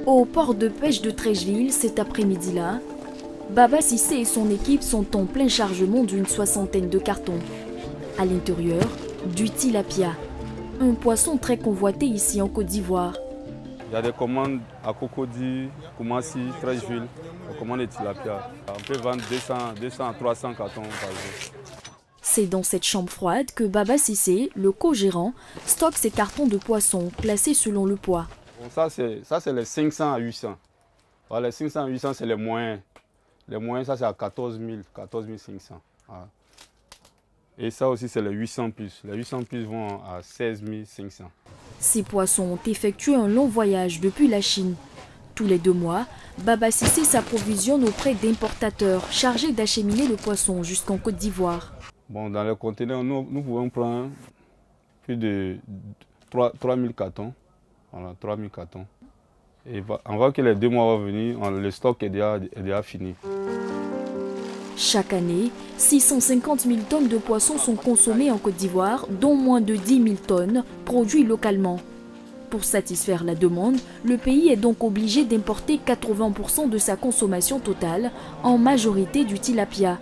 Au port de pêche de Treichville, cet après-midi-là, Baba Cissé et son équipe sont en plein chargement d'une 60aine de cartons. À l'intérieur, du tilapia, un poisson très convoité ici en Côte d'Ivoire. Il y a des commandes à Cocody, Koumassi, Treichville, on commande des tilapia. On peut vendre 200 à 300 cartons par jour. C'est dans cette chambre froide que Baba Cissé, le co-gérant, stocke ses cartons de poissons classés selon le poids. Bon, ça c'est les 500 à 800. Voilà, les 500 à 800 c'est les moyens. Les moyens, ça c'est à 14 500. Voilà. Et ça aussi c'est les 800 plus. Les 800 plus vont à 16 500. Ces poissons ont effectué un long voyage depuis la Chine. Tous les 2 mois, Baba Cissé s'approvisionne auprès d'importateurs chargés d'acheminer le poisson jusqu'en Côte d'Ivoire. Bon, dans les conteneurs, nous pouvons prendre plus de 3000 cartons. Voilà, 3000 cartons. Et on voit que les 2 mois vont venir, le stock est déjà fini. Chaque année, 650 000 tonnes de poissons sont consommées en Côte d'Ivoire, dont moins de 10 000 tonnes produites localement. Pour satisfaire la demande, le pays est donc obligé d'importer 80% de sa consommation totale, en majorité du tilapia.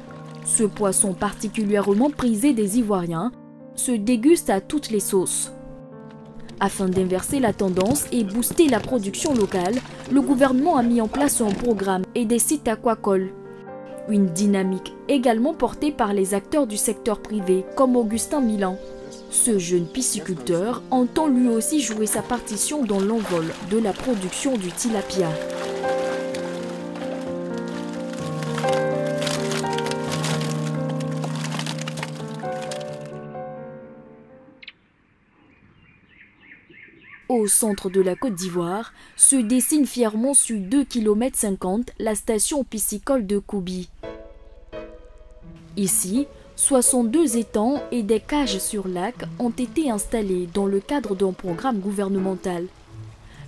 Ce poisson particulièrement prisé des Ivoiriens se déguste à toutes les sauces. Afin d'inverser la tendance et booster la production locale, le gouvernement a mis en place un programme et des sites aquacoles. Une dynamique également portée par les acteurs du secteur privé, comme Augustin Milan. Ce jeune pisciculteur entend lui aussi jouer sa partition dans l'envol de la production du tilapia. Au centre de la Côte d'Ivoire, se dessine fièrement sur 2,50 km la station piscicole de Koubi. Ici, 62 étangs et des cages sur lac ont été installés dans le cadre d'un programme gouvernemental.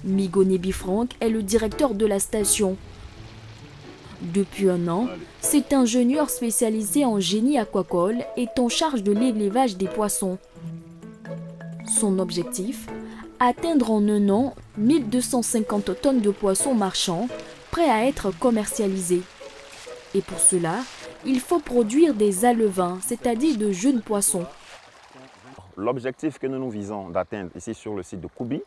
Migone Bifranc est le directeur de la station. Depuis 1 an, cet ingénieur spécialisé en génie aquacole est en charge de l'élevage des poissons. Son objectif ? Atteindre en 1 an 1250 tonnes de poissons marchands prêts à être commercialisés. Et pour cela, il faut produire des alevins, c'est-à-dire de jeunes poissons. L'objectif que nous visons d'atteindre ici sur le site de Koubi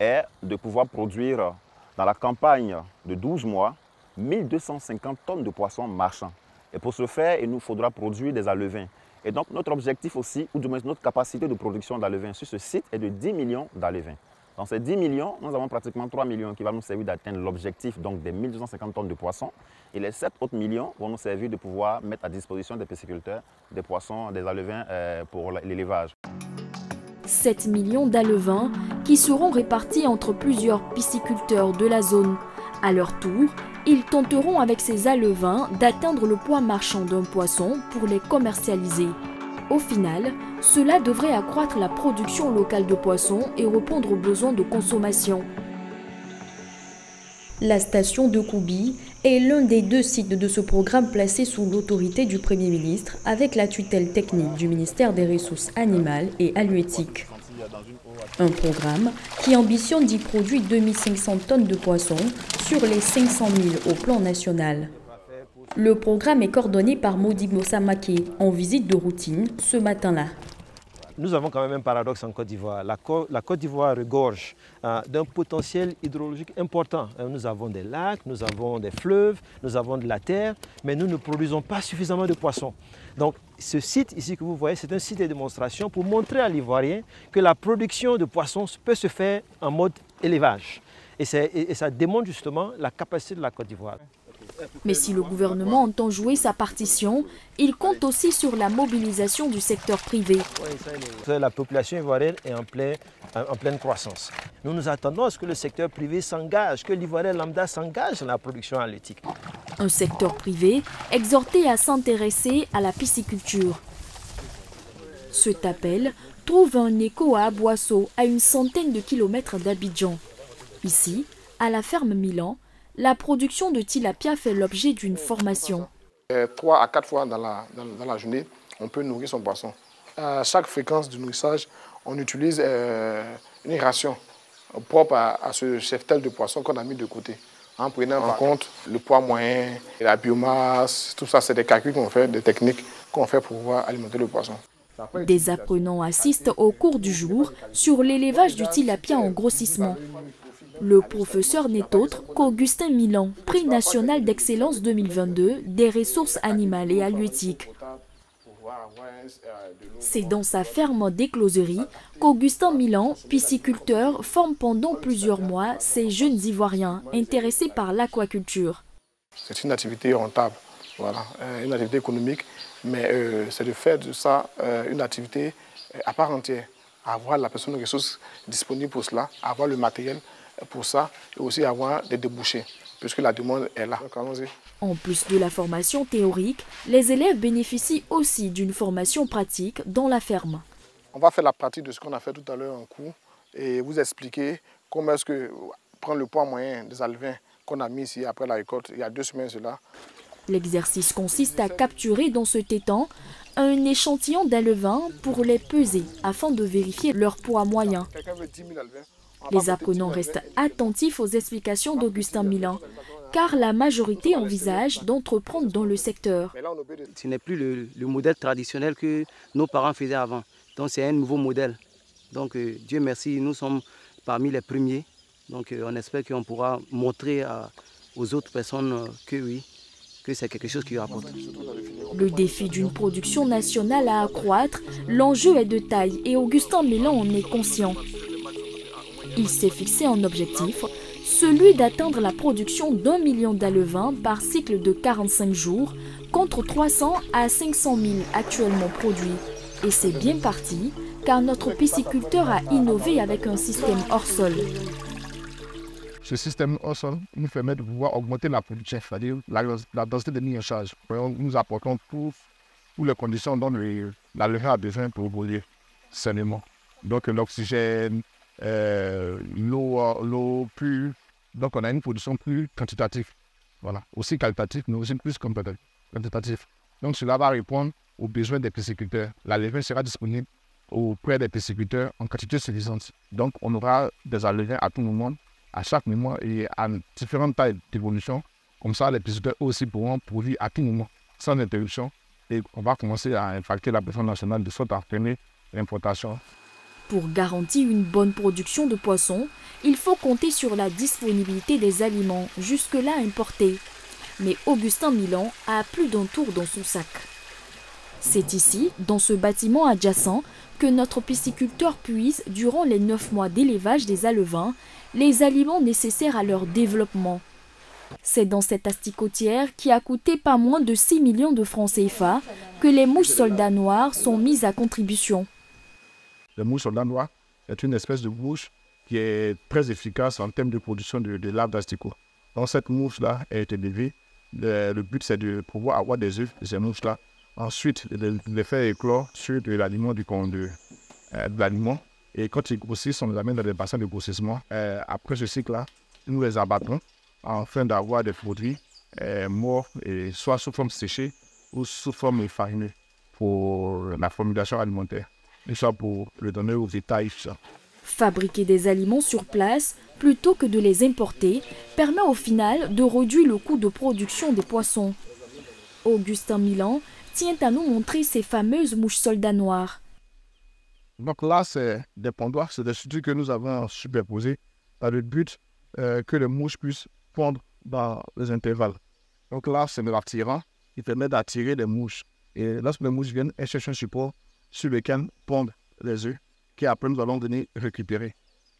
est de pouvoir produire dans la campagne de 12 mois 1250 tonnes de poissons marchands. Et pour ce faire, il nous faudra produire des alevins. Et donc notre objectif aussi, ou du moins notre capacité de production d'alevins sur ce site est de 10 millions d'alevins. Dans ces 10 millions, nous avons pratiquement 3 millions qui vont nous servir d'atteindre l'objectif donc des 1250 tonnes de poissons. Et les 7 autres millions vont nous servir de pouvoir mettre à disposition des pisciculteurs des poissons, des alevins pour l'élevage. 7 millions d'alevins qui seront répartis entre plusieurs pisciculteurs de la zone. À leur tour, ils tenteront avec ces alevins d'atteindre le poids marchand d'un poisson pour les commercialiser. Au final, cela devrait accroître la production locale de poissons et répondre aux besoins de consommation. La station de Koubi est l'un des 2 sites de ce programme placé sous l'autorité du Premier ministre avec la tutelle technique du ministère des Ressources animales et halieutiques. Un programme qui ambitionne d'y produire 2500 tonnes de poissons sur les 500 000 au plan national. Le programme est coordonné par Modibo Samake en visite de routine ce matin-là. Nous avons quand même un paradoxe en Côte d'Ivoire. La Côte d'Ivoire regorge d'un potentiel hydrologique important. Nous avons des lacs, nous avons des fleuves, nous avons de la terre, mais nous ne produisons pas suffisamment de poissons. Donc ce site ici que vous voyez, c'est un site de démonstration pour montrer à l'Ivoirien que la production de poissons peut se faire en mode élevage. Et ça démontre justement la capacité de la Côte d'Ivoire. Mais si le gouvernement entend jouer sa partition, il compte aussi sur la mobilisation du secteur privé. La population ivoirienne est en pleine croissance. Nous nous attendons à ce que le secteur privé s'engage, que l'Ivoirien lambda s'engage dans la production halieutique. Un secteur privé exhorté à s'intéresser à la pisciculture. Cet appel trouve un écho à Aboisseau, à une centaine de kilomètres d'Abidjan. Ici, à la ferme Milan, la production de tilapia fait l'objet d'une formation. 3 à 4 fois dans la journée, on peut nourrir son poisson. À chaque fréquence de nourrissage, on utilise une ration propre à ce cheptel de poisson qu'on a mis de côté, en prenant en compte le poids moyen, la biomasse, tout ça, c'est des calculs qu'on fait, des techniques qu'on fait pour pouvoir alimenter le poisson. Des apprenants assistent au cours du jour sur l'élevage du tilapia en grossissement. Le professeur n'est autre qu'Augustin Milan, prix national d'excellence 2022 des ressources animales et halieutiques. C'est dans sa ferme d'écloserie qu'Augustin Milan, pisciculteur, forme pendant plusieurs mois ces jeunes Ivoiriens intéressés par l'aquaculture. C'est une activité rentable, voilà, une activité économique, mais c'est de faire de ça une activité à part entière. Avoir la personne de ressources disponible pour cela, avoir le matériel pour ça et aussi avoir des débouchés, puisque la demande est là. En plus de la formation théorique, les élèves bénéficient aussi d'une formation pratique dans la ferme. On va faire la pratique de ce qu'on a fait tout à l'heure en cours et vous expliquer comment est-ce que prendre le poids moyen des alevins qu'on a mis ici après la récolte il y a 2 semaines cela. L'exercice consiste à capturer dans ce tétan un échantillon d'alevins pour les peser afin de vérifier leur poids moyen. Les apprenants restent attentifs aux explications d'Augustin Milan, car la majorité envisage d'entreprendre dans le secteur. Ce n'est plus le modèle traditionnel que nos parents faisaient avant. Donc c'est un nouveau modèle. Donc Dieu merci, nous sommes parmi les premiers. Donc on espère qu'on pourra montrer aux autres personnes que oui, que c'est quelque chose qui rapporte. Le défi d'une production nationale à accroître, l'enjeu est de taille et Augustin Milan en est conscient. Il s'est fixé un objectif, celui d'atteindre la production d'1 million d'alevins par cycle de 45 jours, contre 300 à 500 000 actuellement produits. Et c'est bien parti, car notre pisciculteur a innové avec un système hors sol. Ce système hors sol nous permet de pouvoir augmenter la production, c'est-à-dire la densité de mise en charge. Nous apportons toutes les conditions dont l'alevin a besoin pour évoluer sainement. Donc l'oxygène, l'eau pure. Donc on a une production plus quantitative, voilà, aussi qualitative, mais aussi plus quantitative. Donc cela va répondre aux besoins des pisciculteurs. L'alevin sera disponible auprès des pisciculteurs en quantité suffisante. Donc on aura des alevins à tout moment, à chaque moment et à différentes tailles d'évolution. Comme ça, les pisciculteurs aussi pourront produire à tout moment, sans interruption. Et on va commencer à impacter la production nationale de sorte à freiner l'importation. Pour garantir une bonne production de poissons, il faut compter sur la disponibilité des aliments jusque-là importés. Mais Augustin Milan a plus d'un tour dans son sac. C'est ici, dans ce bâtiment adjacent, que notre pisciculteur puise, durant les 9 mois d'élevage des alevins, les aliments nécessaires à leur développement. C'est dans cette asticotière qui a coûté pas moins de 6 millions de francs CFA que les mouches soldats noirs sont mises à contribution. Le mouche soldat noir est une espèce de mouche qui est très efficace en termes de production de larves d'asticots. Donc cette mouche-là a été élevée. Le but, c'est de pouvoir avoir des œufs de ces mouches-là. Ensuite, de les faire éclore sur de l'aliment de l'aliment. Et quand ils grossissent, on les amène dans des bassins de grossissement. Après ce cycle-là, nous les abattons afin d'avoir des produits morts, et soit sous forme séchée ou sous forme farinée pour la formulation alimentaire. Et ça pour le donner aux détails. Fabriquer des aliments sur place, plutôt que de les importer, permet au final de réduire le coût de production des poissons. Augustin Milan tient à nous montrer ces fameuses mouches soldats noirs. Donc là, c'est des pondoirs, c'est des structures que nous avons superposées dans le but que les mouches puissent pondre dans les intervalles. Donc là, c'est l'attirant qui permet d'attirer les mouches. Et lorsque les mouches viennent, elles cherchent un support sur lequel pondent les œufs, qui après nous allons venir récupérer.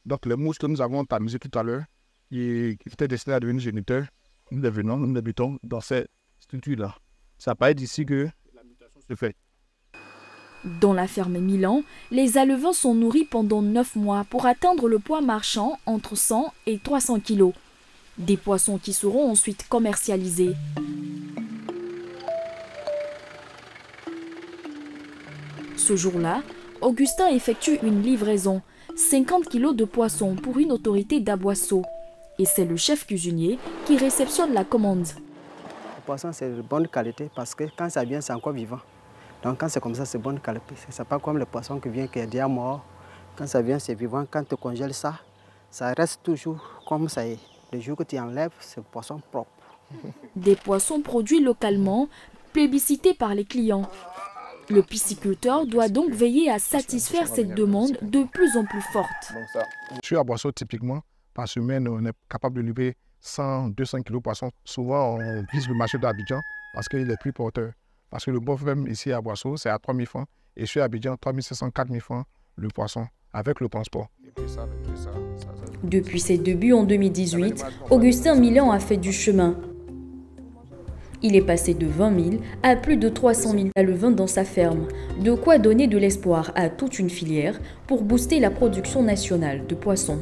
Donc les mouches que nous avons tamisées tout à l'heure, qui étaient destinées à devenir géniteurs, nous les venons, nous les butons dans ces structures-là. Ça paraît d'ici que la mutation se fait. Dans la ferme Milan, les alevins sont nourris pendant 9 mois pour atteindre le poids marchand entre 100 et 300 kg. Des poissons qui seront ensuite commercialisés. Ce jour-là, Augustin effectue une livraison, 50 kg de poissons pour une autorité d'Aboisseau. Et c'est le chef cuisinier qui réceptionne la commande. Le poisson, c'est de bonne qualité parce que quand ça vient, c'est encore vivant. Donc quand c'est comme ça, c'est bonne qualité. C'est pas comme le poisson qui vient, qui est déjà mort. Quand ça vient, c'est vivant. Quand tu congèles ça, ça reste toujours comme ça est. Le jour que tu enlèves, c'est poisson propre. Des poissons produits localement, plébiscités par les clients. Le pisciculteur doit donc veiller à satisfaire cette demande de plus en plus forte. Sur Aboisseau, typiquement, par semaine, on est capable de livrer 100-200 kg de poissons. Souvent, on vise le marché d'Abidjan parce qu'il est plus porteur. Parce que le bœuf même ici à Aboisseau, c'est à 3 000 francs. Et sur Abidjan, 3 500-4 000 francs le poisson, avec le transport. Depuis ses débuts en 2018, Augustin Milan a fait du chemin. Il est passé de 20 000 à plus de 300 000 à le vin dans sa ferme. De quoi donner de l'espoir à toute une filière pour booster la production nationale de poissons.